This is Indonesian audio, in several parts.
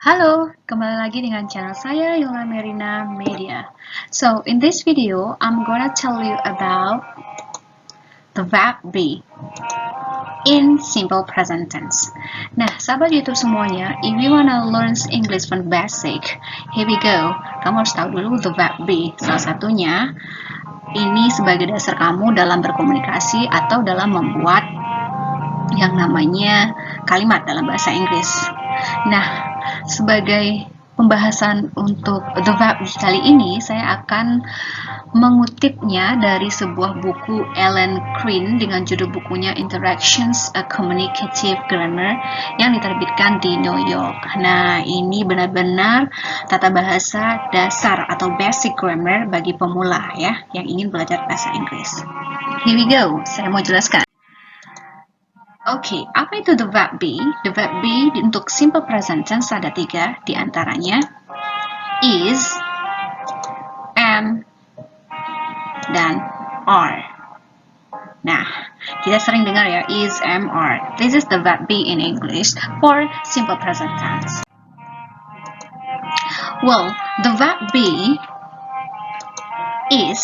Halo, kembali lagi dengan channel saya Yola Merina Media. So, in this video, I'm gonna tell you about the verb be in simple present tense. Nah, sahabat YouTube semuanya, if you wanna learn English from basic, here we go. Kamu harus tahu dulu the verb be. Salah satunya, ini sebagai dasar kamu dalam berkomunikasi atau dalam membuat yang namanya kalimat dalam bahasa Inggris. Nah, sebagai pembahasan untuk the verb kali ini, saya akan mengutipnya dari sebuah buku Ellen Crean dengan judul bukunya Interactions: A Communicative Grammar yang diterbitkan di New York. Nah, ini benar-benar tata bahasa dasar atau basic grammar bagi pemula ya, yang ingin belajar bahasa Inggris. Here we go, saya mau jelaskan. Oke, apa itu the verb be? The verb be untuk simple present tense ada 3, diantaranya is, am, dan are. Nah, kita sering dengar ya, is, am, are. This is the verb be in English for simple present tense. Well, the verb be is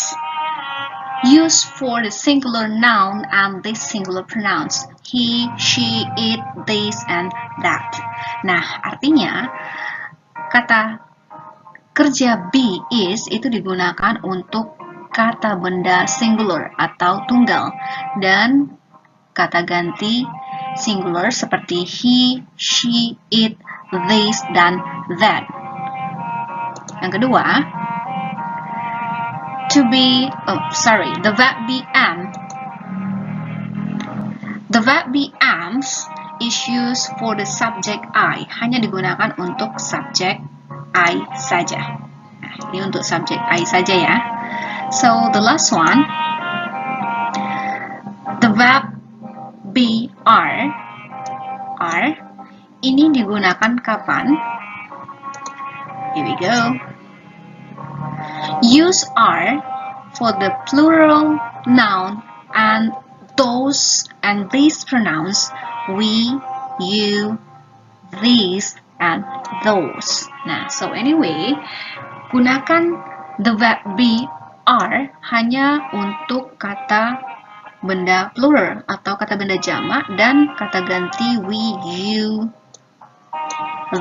used for the singular noun and the singular pronouns he, she, it, this, and that. Nah, artinya kata kerja be is itu digunakan untuk kata benda singular atau tunggal dan kata ganti singular seperti he, she, it, this, dan that. Yang kedua, the verb be am. The verb be ams is used for the subject I. Hanya digunakan untuk subjek I saja. Nah, ini untuk subjek I saja ya. So, the last one, the verb be are. Are ini digunakan kapan? Here we go. Use are for the plural noun and those and these pronouns we, you, these, and those. Nah, so anyway, gunakan the verb be are hanya untuk kata benda plural atau kata benda jamak dan kata ganti we, you,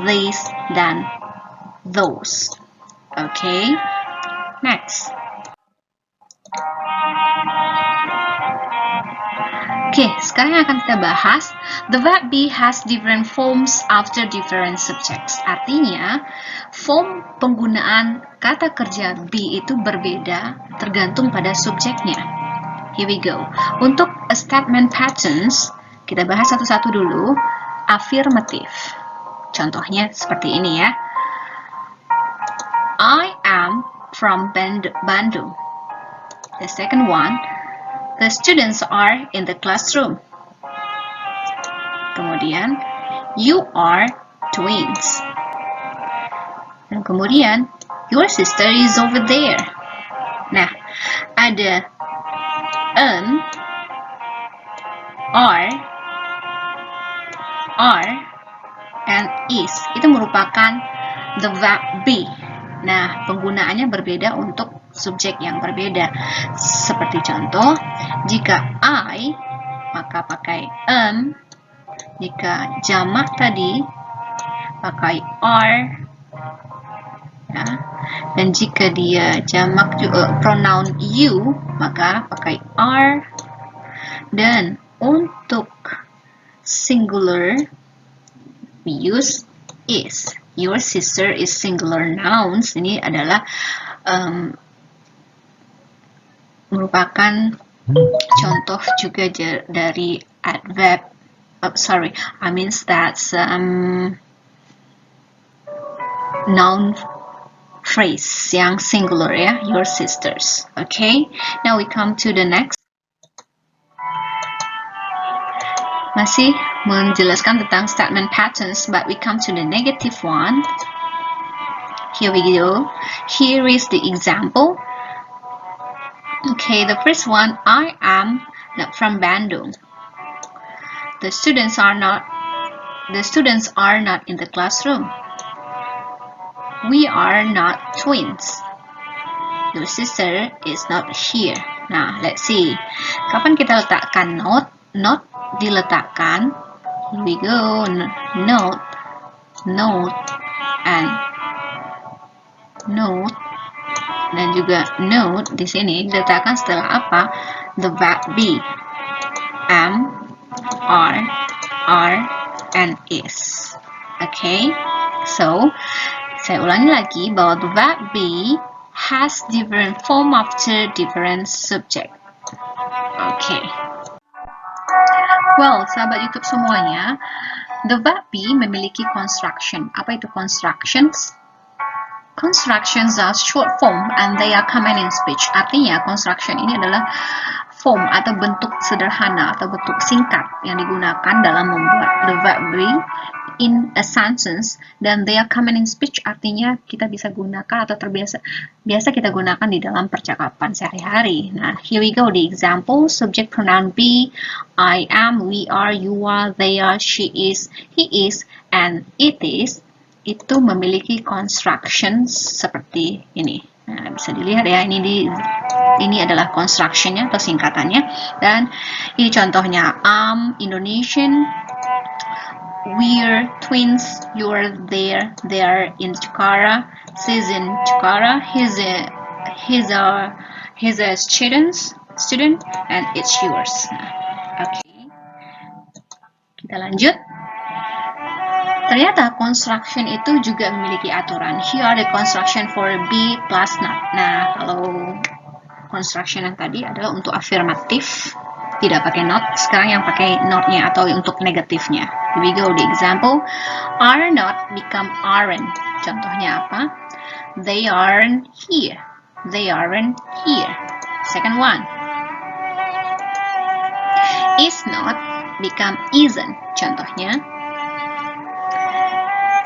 these, dan those. Okay, next. Oke, sekarang yang akan kita bahas, the verb be has different forms after different subjects. Artinya, form penggunaan kata kerja be itu berbeda tergantung pada subjeknya. Here we go. Untuk statement patterns, kita bahas satu-satu dulu. Afirmatif. Contohnya seperti ini ya. I am from Bandung. The second one, the students are in the classroom. Kemudian, you are twins. Dan kemudian, your sister is over there. Nah, ada an, are, and is. Itu merupakan the verb be. Nah, penggunaannya berbeda untuk subjek yang berbeda. Seperti contoh, jika I, maka pakai am. Jika jamak tadi, pakai are. Ya. Dan jika dia jamak juga pronoun you, maka pakai are. Dan untuk singular, we use is. Your sister is singular nouns. Ini adalah merupakan contoh juga dari adverb. That's noun phrase yang singular ya, your sisters. Okay, now we come to the next. Masih menjelaskan tentang statement patterns, but we come to the negative one. Here we go. Here is the example. Okay, the first one, I am not from Bandung. The students are not in the classroom. We are not twins. Your sister is not here. Nah, let's see. Kapan kita letakkan not? Not diletakkan. Here we go. Note, note, and note, dan juga note di sini diletakkan setelah apa? The verb be. Am, are, and is. Okay, so saya ulangi lagi bahwa the verb be has different form after different subject. Okay. Well, sahabat YouTube semuanya, the verb be memiliki construction. Apa itu constructions? Constructions are short form and they are common in speech. Artinya, construction ini adalah form atau bentuk sederhana atau bentuk singkat yang digunakan dalam membuat the verb be in a sentence, dan they are common in speech artinya kita bisa gunakan atau biasa kita gunakan di dalam percakapan sehari-hari. Nah, here we go the example. Subject pronoun be, I am, we are, you are, they are, she is, he is, and it is, itu memiliki constructions seperti ini. Nah, bisa dilihat ya, ini adalah constructionnya atau singkatannya, dan ini contohnya. Indonesian, we're twins, you're there, they're in Jakarta, she's in Jakarta, he's a student, and it's yours. Okay, kita lanjut. Ternyata construction itu juga memiliki aturan. Here are the construction for be plus not. Nah, kalau construction yang tadi adalah untuk afirmatif, tidak pakai not. Sekarang yang pakai not-nya atau untuk negatifnya. Here we go the example. Are not become aren't. Contohnya apa? They aren't here. They aren't here. Second one. Is not become isn't. Contohnya,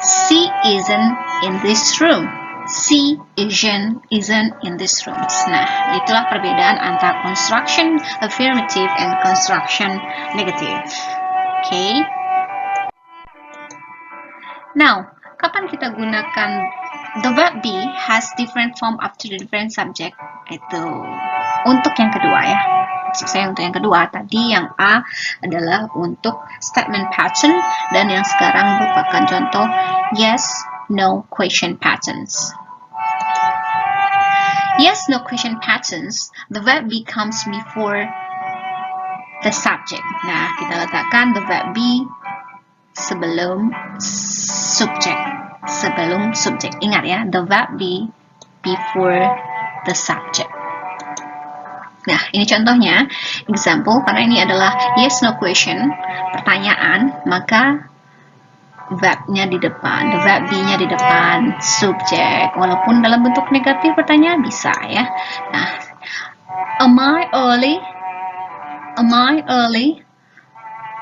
she isn't in this room. She isn't in this room. Nah, itulah perbedaan antara construction affirmative and construction negative. Okay. Now, kapan kita gunakan the verb be has different form after the different subject? Itu untuk yang kedua ya. Maksud saya untuk yang kedua, tadi yang A adalah untuk statement pattern, dan yang sekarang merupakan contoh yes, no question patterns. Yes, no question patterns, the verb be comes before the subject. Nah, kita letakkan the verb be sebelum subject. Sebelum subject. Ingat ya, the verb be before the subject. Nah, ini contohnya, example, karena ini adalah yes, no question, pertanyaan, maka verb-nya di depan, the verb be-nya di depan, subjek, walaupun dalam bentuk negatif pertanyaan bisa ya. Nah, am I early? Am I early?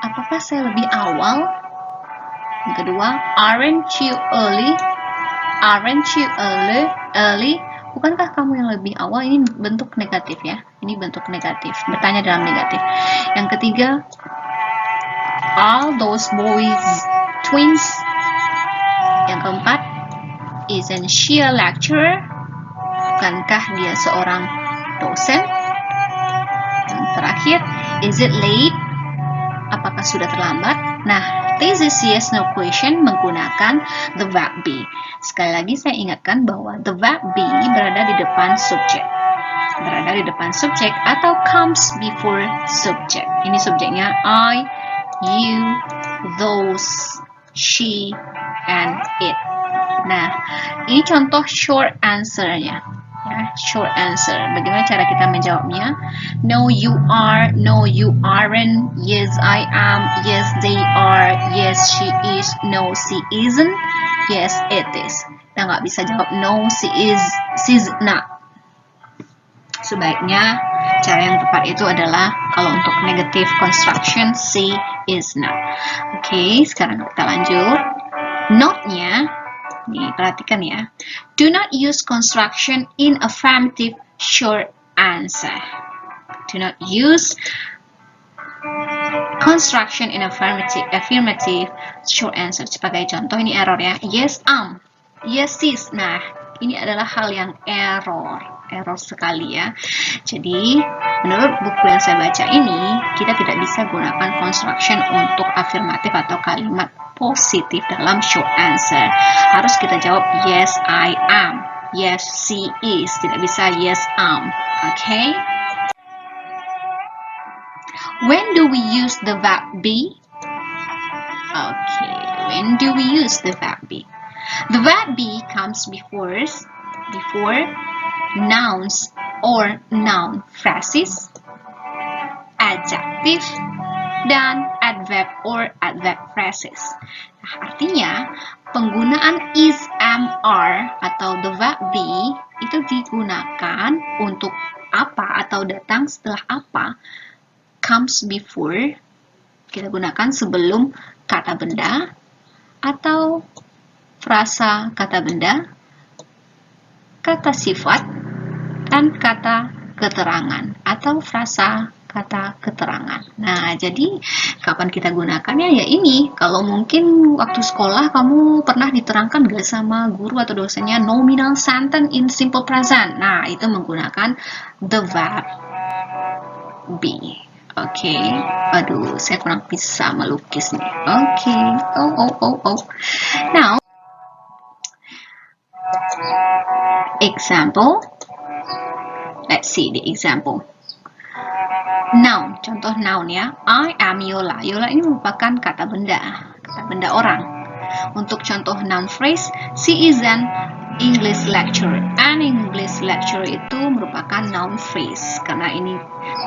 Apakah saya lebih awal? Yang kedua, aren't you early? Aren't you early? Bukankah kamu yang lebih awal? Ini bentuk negatif ya. Ini bentuk negatif. Bertanya dalam negatif. Yang ketiga, are those boys twins? Yang keempat, isn't she a lecturer? Bukankah dia seorang dosen? Yang terakhir, is it late? Apakah sudah terlambat? Nah, this is yes no question menggunakan the verb be. Sekali lagi saya ingatkan bahwa the verb be berada di depan subjek. Berada di depan subjek atau comes before subject. Ini subjeknya I, you, those, she, and it. Nah, ini contoh short answer-nya. Ya, short answer. Bagaimana cara kita menjawabnya? No, you are. No, you aren't. Yes, I am. Yes, they are. Yes, she is. No, she isn't. Yes, it is. Kita nggak bisa jawab no, she's not. Sebaiknya cara yang tepat itu adalah kalau untuk negative construction, she is not. Oke, sekarang kita lanjut. Not-nya. Nih, perhatikan ya. Do not use construction in affirmative short answer. Do not use construction in affirmative short answer. Sebagai contoh, ini error ya. Yes, am. Yes sis. Nah, ini adalah hal yang error sekali ya. Jadi, menurut buku yang saya baca ini, kita tidak bisa gunakan construction untuk afirmatif atau kalimat positif dalam short answer. Harus kita jawab yes I am, yes she is, tidak bisa yes okay? When do we use the verb be? Okay, when do we use the verb be? The verb be comes before nouns or noun phrases, adjective, dan adverb or adverb phrases. Nah, artinya penggunaan is, am, are atau the verb be itu digunakan untuk apa atau datang setelah apa. Comes before kita gunakan sebelum kata benda atau frasa kata benda, kata sifat, dan kata keterangan atau frasa kata keterangan. Nah, jadi kapan kita gunakannya? Ya ini, kalau mungkin waktu sekolah kamu pernah diterangkan gak sama guru atau dosennya nominal sentence in simple present. Nah, itu menggunakan the verb be. Oke. Aduh, saya kurang bisa melukis nih. Oke. Oh. Now, example. Let's see the example. Noun, contoh noun ya. I am Yola. Yola ini merupakan kata benda orang. Untuk contoh noun phrase, she is an English lecturer. An English lecturer itu merupakan noun phrase karena ini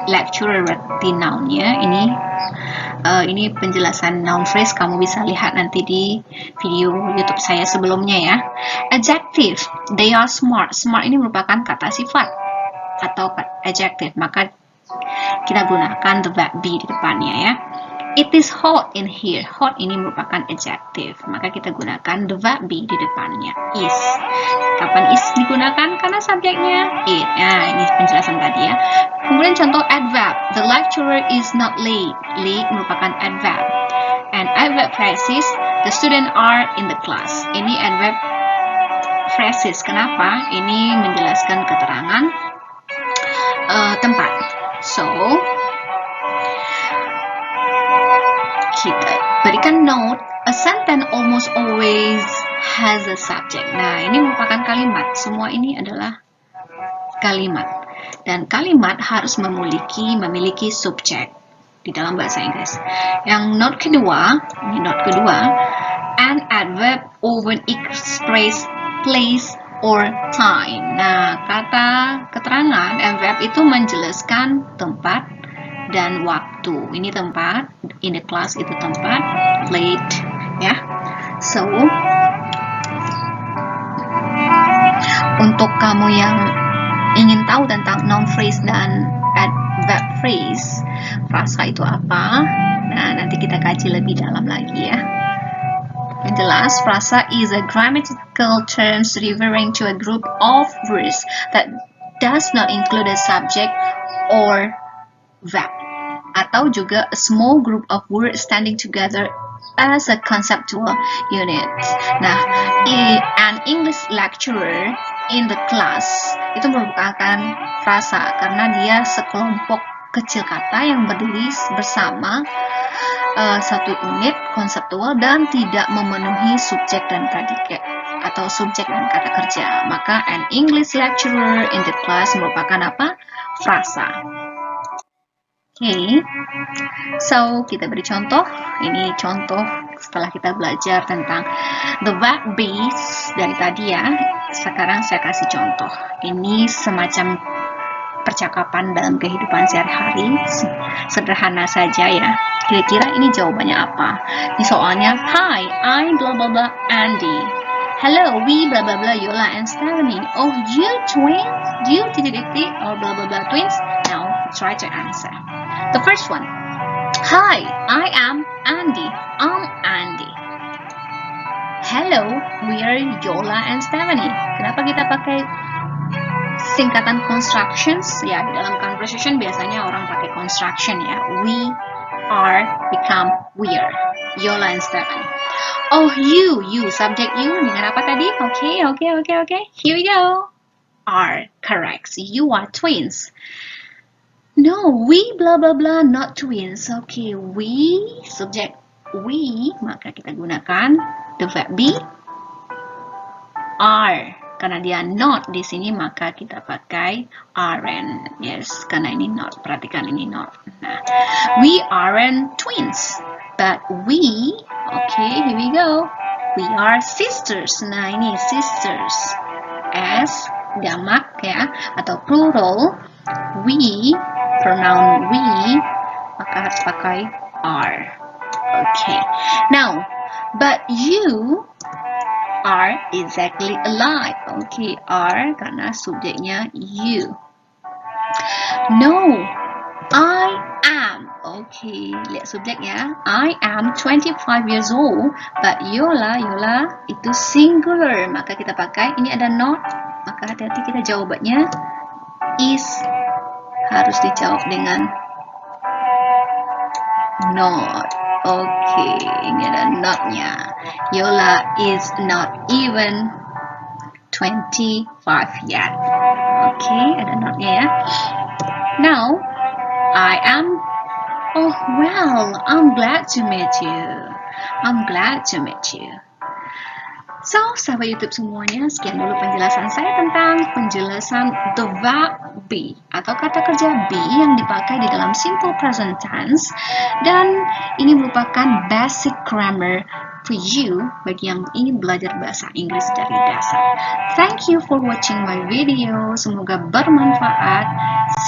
lecturer berarti nounnya. Ini penjelasan noun phrase, kamu bisa lihat nanti di video YouTube saya sebelumnya ya. Adjective, they are smart. Smart ini merupakan kata sifat atau adjective, maka kita gunakan the verb be di depannya ya. It is hot in here. Hot ini merupakan adjective, maka kita gunakan the verb be di depannya. Is. Kapan is digunakan? Karena subjeknya it. Nah, ini penjelasan tadi ya. Kemudian contoh adverb. The lecturer is not late. Late merupakan adverb. And adverb phrases, the students are in the class. Ini adverb phrases. Kenapa? Ini menjelaskan keterangan tempat. So, kita berikan note, a sentence almost always has a subject. Nah, ini merupakan kalimat. Semua ini adalah kalimat. Dan kalimat harus memiliki subjek di dalam bahasa Inggris. Yang note kedua, an adverb often express place or time. Nah, kata keterangan adverb itu menjelaskan tempat dan waktu. Ini tempat, in the class itu tempat, late ya. So, untuk kamu yang ingin tahu tentang noun phrase dan adverb phrase, frasa itu apa? Nah, nanti kita kaji lebih dalam lagi ya. Yang jelas, frasa is a grammatical term referring to a group of words that does not include a subject or verb, atau juga a small group of words standing together as a conceptual unit. Nah, an English lecturer in the class itu merupakan frasa karena dia sekelompok kecil kata yang berdiri bersama satu unit konseptual dan tidak memenuhi subjek dan predikat atau subjek dan kata kerja. Maka an English lecturer in the class merupakan apa? Frasa. Oke, so kita beri contoh. Ini contoh setelah kita belajar tentang the verb be dari tadi ya. Sekarang saya kasih contoh. Ini semacam percakapan dalam kehidupan sehari-hari, sederhana saja ya. Kira-kira ini jawabannya apa? Ini soalnya, hi, I'm blah blah blah Andy. Hello, we blah blah blah Yola and Stephanie. Oh, you twins? You titik-titik or blah blah blah twins? Now, try to answer. The first one. Hi, I am Andy. I'm Andy. Hello, we are Yola and Stephanie. Kenapa kita pakai singkatan constructions? Ya, di dalam conversation biasanya orang pakai construction ya. We are become we're. Yola and Stephen. Oh, you, subject you dengan apa tadi? Okay. Here we go. Are correct. You are twins. No, we blah blah blah not twins. Okay, we subject we, maka kita gunakan the verb be are. Karena dia not di sini maka kita pakai aren't. Yes, karena ini not. Perhatikan ini not. Nah, we aren't twins, but we, okay, here we go. We are sisters. Nah, ini sisters. As jamak ya atau plural, we, pronoun we, maka harus pakai are. Okay. Now, but you are exactly alike. Okay, are karena subjeknya you. No, I am. Okay, lihat subjeknya. I am 25 years old, but Yola itu singular. Maka kita pakai, ini ada not, maka hati-hati kita jawabannya is harus dijawab dengan not. Okay, ini ada not-nya. Yola is not even 25 yet. Okay, ada not-nya ya. Now, I am. Oh well, I'm glad to meet you. I'm glad to meet you. So, sahabat YouTube semuanya, sekian dulu penjelasan saya tentang penjelasan the verb be atau kata kerja be yang dipakai di dalam simple present tense, dan ini merupakan basic grammar for you bagi yang ingin belajar bahasa Inggris dari dasar. Thank you for watching my video. Semoga bermanfaat.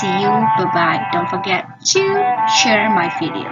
See you. Bye-bye. Don't forget to share my video.